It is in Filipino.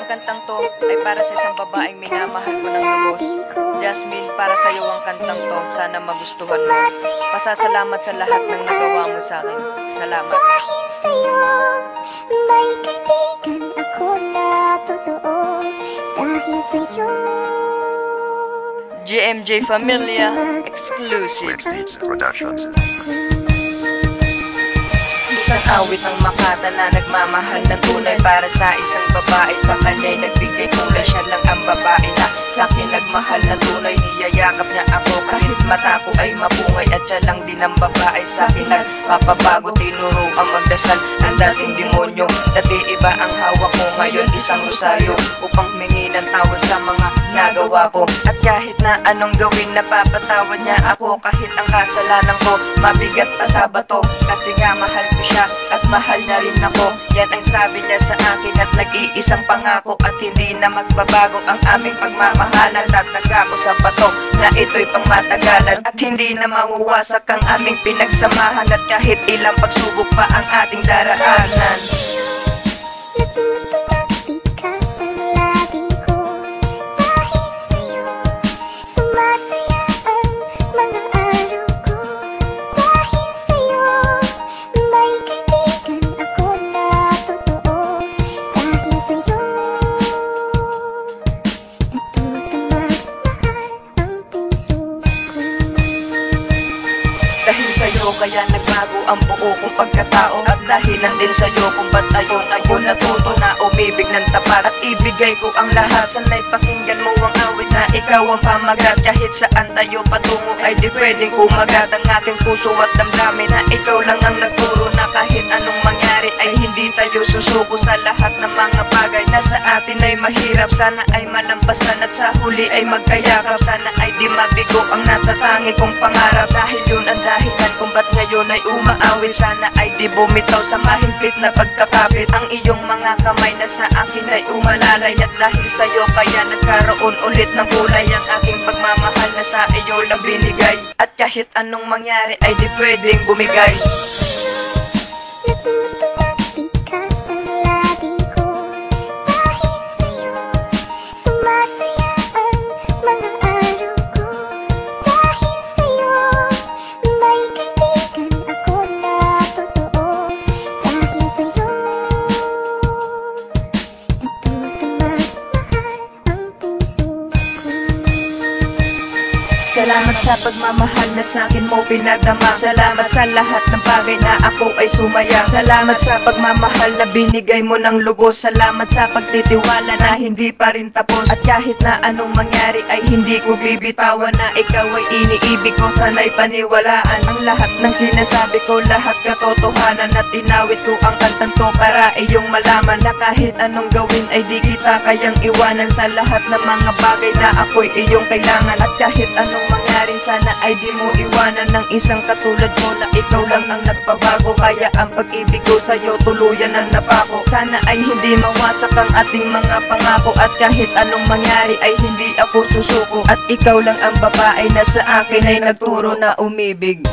kantang to ay para sa isang babaeng minamahal ko ng lubos. Jasmine, para sa iyo ang kantang to, sana magustuhan mo. Pasasalamat sa lahat ng nagawa mo sa akin. Salamat. Dahil sa'yo, may kaibigan ako na totoo. Dahil sa'yo, GMJ Familia Exclusive Productions. Isang awit ng Makata na nagmamahal ng tunay para sa isang babae. Sa kanya'y nagbigay kulay, siya lang ang babae na sa akin nagmahal na tunay. Niyayakap niya ako kahit mata ko ay mapungay. At siya lang din ang babae sa akin nagpapabago. Tinuro ang magdasal ang dating demonyo. Dati iba ang hawak ko, ngayon isang rosaryo upang humingi ng tawad sa mga nagawa ko. At kahit na anong gawin, napapatawad niya ako. Kahit ang kasalanan ko mabigat pa sa bato, kasi nga mahal ko siya at mahal niya rin ako. Yan ang sabi niya sa akin at nag-iisang pangako. At hindi na magbabago ang aming pagmamahalan. Tatagka ko sa bato na ito'y pangmatagalan. At hindi na mauwasak ang aming pinagsamahan. At kahit ilang pagsubok pa ang ating daraanan. natutumati ka sa labi ko. Dahil sa'yo, sumasaya ang mga araw ko. Dahil sa'yo, may kaibigan ako na totoo. Dahil sa'yo, natutumagmahal ang puso ko. Dahil sa'yo kaya nagbago ang buo kong pagkatao. At dahilan din sa'yo kung ba't ayon ako natuto na umibig ng tapat. At ibigay ko ang lahat, sana'y pakinggan mo ang awit na ikaw ang pamagat. Kahit saan tayo patungo ay di pwedeng kumagat ang aking puso at damdamin na ikaw lang ang nagturo na kahit anong mangyari ay hindi tayo susuko sa lahat ng mga bagay na sa atin ay mahirap. Sana ay malampasan at sa huli ay magkayakap. Sana ay di mabigo ang natatangi kong pangarap. Dahil yun ang dahilan kung ba't ngayon ay umaawit. Sana ay di bumitaw sa mahigpit na pagkakapit. Ang iyong mga kamay na sa akin ay umalalay. At dahil sa'yo kaya nagkaroon ulit ng kulay ang aking pagmamahal na sa iyo lang binigay. At kahit anong mangyari ay di pwedeng bumigay. Natutumati ka sa labi ko. Dahil sa'yo, sumasaya ang mga araw ko. Dahil sa'yo, may kaibigan ako na totoo. Dahil sa'yo, natutumagmahal ang puso ko. Salamat sa pagmamahal na sa akin mo pinagdama. Salamat sa lahat ng bagay na ako ay sumaya. Salamat sa pagmamahal na binigay mo ng lubos. Salamat sa pagtitiwala na hindi pa rin tapos. At kahit na anong mangyari ay hindi ko bibitawan na ikaw ay iniibig ko. Sana'y paniwalaan ang lahat ng sinasabi ko, lahat katotohanan. At inawit ko ang kantang to para iyong malaman na kahit anong gawin ay di kita kayang iwanan. Sa lahat ng mga bagay na ako'y iyong kailangan. At kahit anong mangyari sana ay di mo iwanan ng isang katulad mo na ikaw lang ang nagpabago. Kaya ang pag-ibig ko sa'yo tuluyan ang napako. Sana ay hindi mawasak ang ating mga pangako. At kahit anong mangyari ay hindi ako susuko. At ikaw lang ang babae na sa akin ay nagturo na umibig.